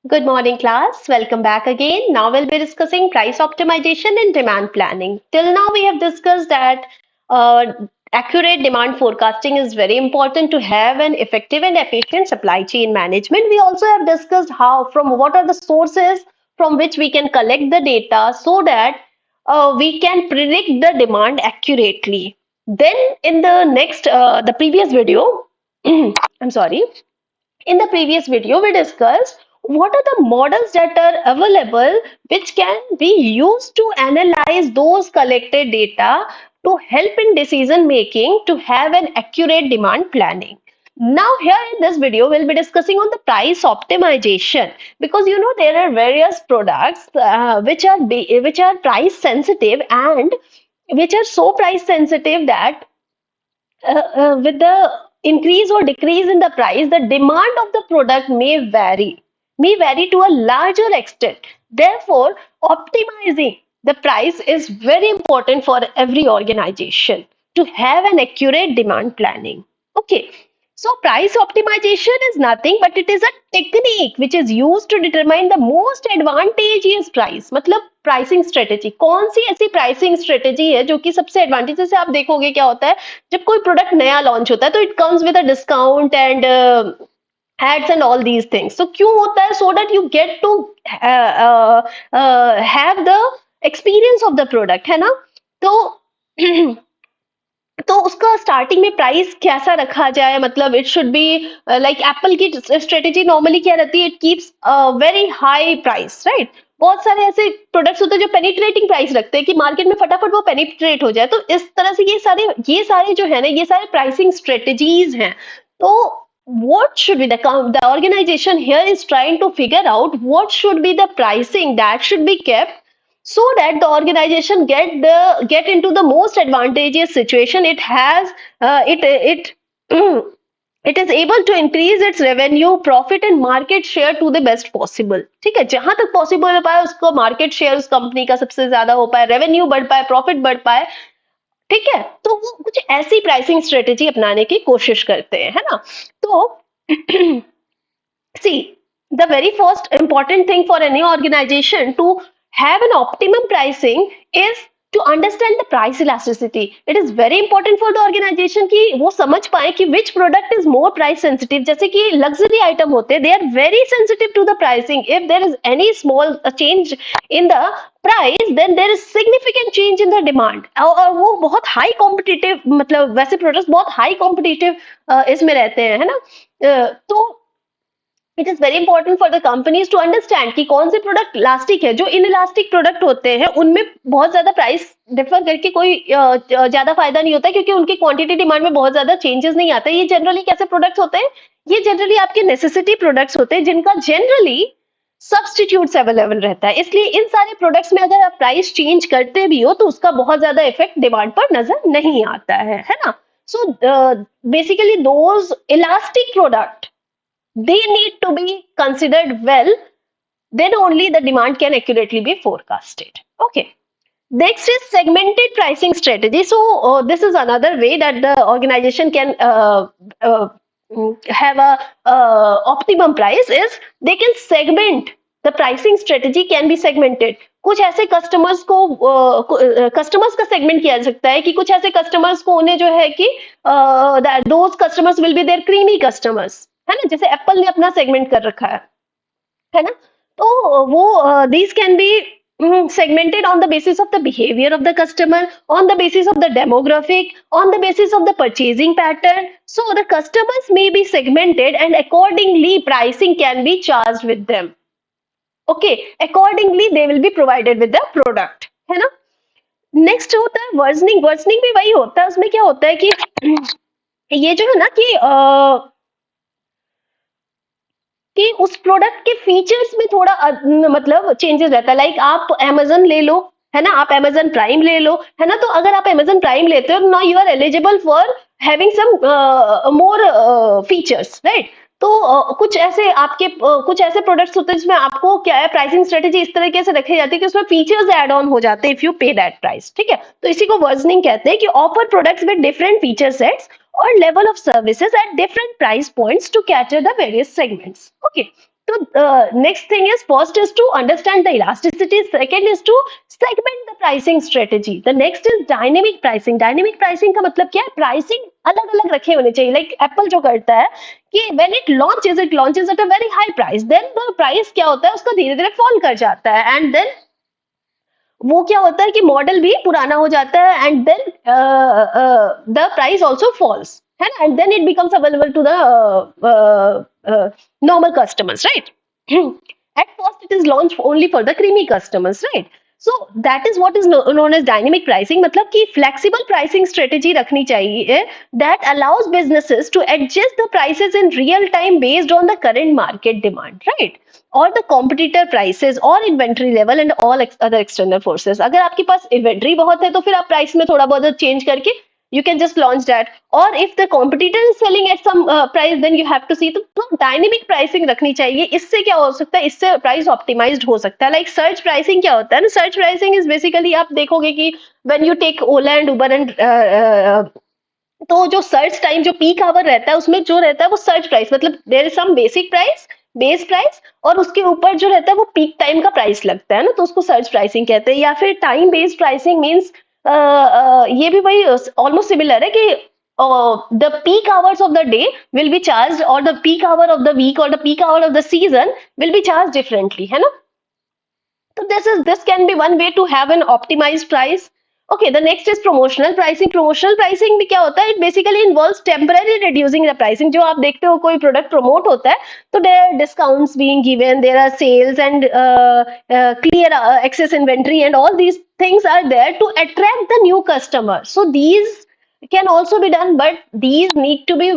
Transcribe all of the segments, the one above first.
Good morning, class. Welcome back again. Now we'll be discussing price optimization and demand planning. Till now, we have discussed that uh, accurate demand forecasting is very important to have an effective and efficient supply chain management. We also have discussed how, from what are the sources from which we can collect the data so that we can predict the demand accurately. Then, in the previous video, I'm sorry. In the previous video, we discussed what are the models that are available which can be used to analyze those collected data to help in decision making to have an accurate demand planning. Now, here in this video, we'll be discussing on the price optimization because there are various products which are price sensitive and which are so price sensitive that with the increase or decrease in the price, the demand of the product may vary to a larger extent. Therefore, optimizing the price is very important for every organization to have an accurate demand planning. Okay, so price optimization is nothing but it is a technique which is used to determine the most advantageous price. मतलब pricing strategy कौन सी ऐसी pricing strategy है जो कि सबसे advantage जैसे आप देखोगे क्या होता है जब कोई प्रोडक्ट नया लॉन्च होता है तो it comes with a discount and ads and all these things. So क्यों होता है so that you get to have the experience of the product है ना तो तो उसका स्टार्टिंग में प्राइस कैसा रखा जाए मतलब it should be like Apple की स्ट्रेटेजी नॉर्मली क्या रहती है it keeps very high price right बहुत सारे ऐसे प्रोडक्ट्स होते हैं जो पेनिट्रेटिंग प्राइस रखते हैं कि मार्केट में फटाफट वो पेनिट्रेट हो जाए तो इस तरह से ये सारे जो है ना ये सारे प्राइसिंग स्ट्रेटेजीज हैं तो what should be the organization here is trying to figure out what should be the pricing that should be kept so that the organization get into the most advantageous situation it has it it is able to increase its revenue profit and market share to the best possible ठीक है जहां तक possible हो पाए उसको market share उस company का सबसे ज्यादा हो पाए रेवेन्यू बढ़ पाए प्रॉफिट बढ़ पाए ठीक है तो वो कुछ ऐसी प्राइसिंग स्ट्रेटेजी अपनाने की कोशिश करते हैं है ना तो See, the very first important thing for any organization to have an optimum pricing is to understand the price elasticity. It is very important for the organization कि वो समझ पाए कि which product is more price sensitive. जैसे कि luxury item होते हैं, they are very sensitive to the pricing. If there is any small change in the price, then there is significant change in the demand. और वो बहुत high competitive मतलब वैसे products बहुत high competitive इसमें रहते हैं है ना तो it is very important for the companies to understand कि कौन से प्रोडक्ट इलास्टिक है जो इन इलास्टिक प्रोडक्ट होते हैं उनमें बहुत ज्यादा प्राइस डिफर करके कोई ज्यादा फायदा नहीं होता क्योंकि उनकी क्वांटिटी डिमांड में बहुत ज्यादा चेंजेस नहीं आते ये जनरली कैसे प्रोडक्ट्स होते हैं ये जनरली आपके नेसेसिटी प्रोडक्ट्स होते हैं जिनका जनरली सब्सटीट्यूट्स अवेलेबल रहता है इसलिए इन सारे प्रोडक्ट्स में अगर आप प्राइस चेंज करते भी हो तो उसका बहुत ज्यादा इफेक्ट डिमांड पर नजर नहीं आता है ना so basically those elastic product they need to be considered well then only the demand can accurately be forecasted okay next is segmented pricing strategy so this is another way that the organization can uh, have a optimum price is they can segment the pricing strategy can be segmented कुछ ऐसे customers को customers का segment किया जा सकता है कि कुछ ऐसे कस्टमर्स को उन्हें जो है कि those customers will be their creamy customers है ना जैसे एप्पल ने अपना सेगमेंट कर रखा है ना तो वो these can be segmented on the basis of the behavior of the customer on the basis of the demographic on the basis of the purchasing pattern so the customers may be segmented and accordingly pricing can be charged with them okay accordingly they will be provided with the product है ना next होता है versioning versioning भी वही होता है उसमें क्या होता है कि ये जो है ना कि उस प्रोडक्ट के फीचर्स में थोड़ा मतलब चेंजेस रहता है लाइक आप अमेजन ले लो है ना आप अमेजन प्राइम ले लो है ना तो अगर आप अमेजन प्राइम लेते हो now you are eligible for having some more features right तो कुछ ऐसे प्रोडक्ट्स होते हैं जिसमें आपको क्या है प्राइसिंग स्ट्रेटेजी इस तरीके से रखी जाती है कि उसमें फीचर्स ऐड ऑन हो जाते हैं इफ यू पे दैट प्राइस ठीक है तो इसी को वर्जनिंग कहते हैं कि offer products with different feature sets or level of services at different price points to cater the various segments. Okay. तो next thing is, first is to understand the elasticity, second is to segment the pricing strategy, the next is dynamic pricing. Dynamic pricing का मतलब क्या है? Pricing अलग अलग रखे होने चाहिए. लाइक एप्पल जो करता है कि when it launches at a very high price, then the price क्या होता है, उसका धीरे धीरे फॉल कर जाता है, एंड देन वो क्या होता है कि मॉडल भी पुराना हो जाता है, and then the price also falls, है ना, and then it becomes available to the normal customers, right? At first, it is launched only for the creamy customers, right? So that is what is known as dynamic pricing. मतलब कि flexible pricing strategy रखनी चाहिए that allows businesses to adjust the prices in real time based on the current market demand, right? Or the competitor prices or inventory level and all other external forces. अगर आपके पास inventory बहुत है तो फिर आप price में थोड़ा बहुत चेंज करके you can just launch that, or if the competitor is selling at some price, then you have to see. तो डायनेमिक प्राइसिंग रखनी चाहिए. इससे क्या हो सकता है, इससे प्राइस ऑप्टिमाइज्ड हो सकता है. लाइक सर्च प्राइसिंग क्या होता है ना, सर्च प्राइसिंग इज बेसिकली, आप देखोगे कि when you take Ola and Uber and, तो जो सर्च टाइम जो पीक आवर रहता है उसमें जो रहता है वो सर्च प्राइस, मतलब there is some basic price, base price, और उसके ऊपर जो रहता है वो पीक टाइम का प्राइस लगता है ना, तो उसको सर्च प्राइसिंग कहते हैं. या फिर टाइम बेस्ड प्राइसिंग मींस ये भी वही ऑलमोस्ट सिमिलर है कि the peak hours of the day will be charge, और the peak hour of the week और the peak hour of the season will be charge differently, है ना. So this can be one way to have an optimized price. Okay, the next is promotional pricing. Promotional pricing में क्या होता है? It basically involves temporarily reducing the pricing. जो आप देखते हो कोई product promote होता है, तो there are discounts being given, there are sales and clear excess inventory, and all these things are there to attract the new customer. So these can also be done, but these need to be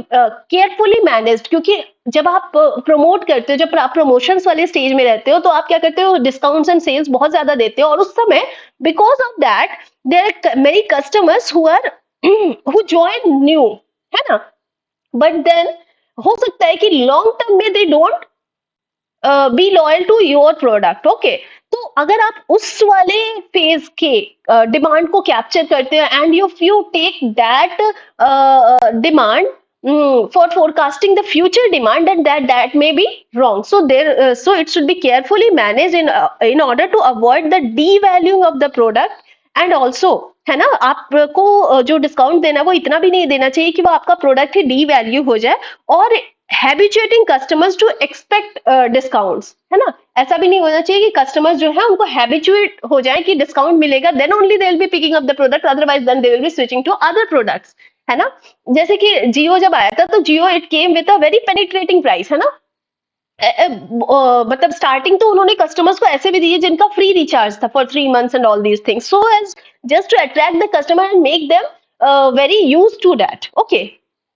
carefully managed. क्योंकि जब आप promote करते हो, जब आप promotions वाले stage में रहते हो, तो आप क्या करते हो, डिस्काउंट्स एंड सेल्स बहुत ज्यादा देते हो, और उस समय because of that there are many customers who are who join new, है ना. बट देन हो सकता है कि लॉन्ग टर्म में they don't be loyal to your product. Okay, तो अगर आप उस वाले फेज के डिमांड को कैप्चर करते हो, and you take that demand for forecasting the future demand, and that may be wrong. So there so it should be carefully managed in order to avoid the devaluing of the product. And also, है ना, आपको जो discount देना है वो इतना भी नहीं देना चाहिए कि वो आपका प्रोडक्ट ही डी वैल्यू हो जाए, और हैबिचुएटिंग कस्टमर्स टू एक्सपेक्ट डिस्काउंट्स, है ना. ऐसा भी नहीं होना चाहिए कि कस्टमर्स जो है उनको हैबिचुएट हो जाए कि डिस्काउंट मिलेगा, then only they will be picking up the product, otherwise then they will be switching to other products, है ना. जैसे कि जियो जब आया था, तो Jio it came with a very penetrating price, है ना. मतलब स्टार्टिंग तो उन्होंने कस्टमर्स को ऐसे भी दिए जिनका फ्री रिचार्ज था for 3 months and all these things, so as just to attract the customer and make them very use to that. Okay,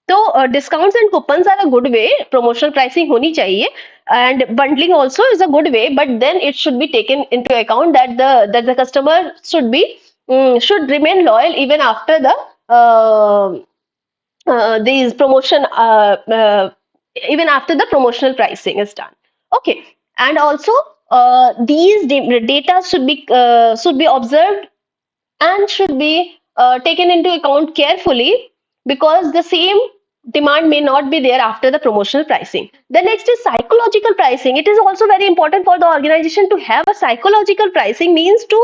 तो discounts and coupons are a good way, promotional pricing होनी चाहिए, and bundling also is a good way, but then it should be taken into account that the customer should remain loyal even after the these promotion even after the promotional pricing is done. Okay, and also these data should be observed and should be taken into account carefully, because the same demand may not be there after the promotional pricing. The next is psychological pricing. It is also very important for the organization to have a psychological pricing, means to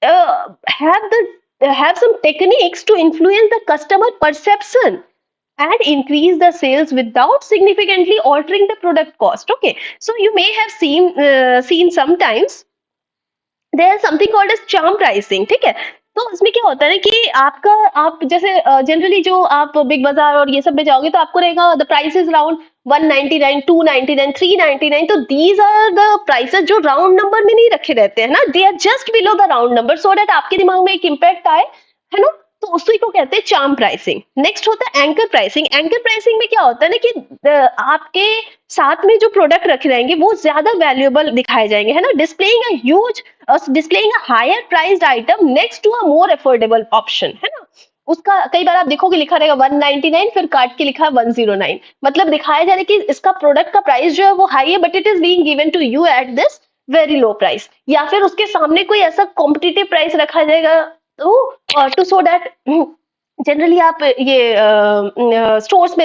have some techniques to influence the customer perception and increase the sales without significantly altering the product cost. Okay, so you may have seen sometimes there is something called as charm pricing. ठीक है, तो इसमें क्या होता है ना कि आप जैसे जनरली जो आप बिग बाजार और ये सब में जाओगे तो आपको रहेगा द प्राइस इज अराउंड 199, 299, 399. तो दीज आर द प्राइसेस जो राउंड नंबर में नहीं रखे रहते हैं ना, they are just below the round number, so that आपके दिमाग में एक इम्पैक्ट आए, है ना. तो उसी को कहते हैं चार्म प्राइसिंग. नेक्स्ट होता है एंकर प्राइसिंग. एंकर प्राइसिंग में क्या होता है ना कि आपके साथ में जो प्रोडक्ट रखे रहेंगे वो ज्यादा वैल्यूएबल दिखाए जाएंगे, है ना. Displaying a higher priced item next to a more affordable option, है ना. उसका कई बार आप देखोगे लिखा रहेगा 199, फिर काट के लिखा है 109, मतलब दिखाया जा रहा है कि इसका प्रोडक्ट का प्राइस जो है वो हाई है, but it is being given to you at this very low price. या फिर उसके सामने कोई ऐसा कॉम्पिटिटिव प्राइस रखा जाएगा, तो टू सो दैट जनरली आप ये स्टोर्स में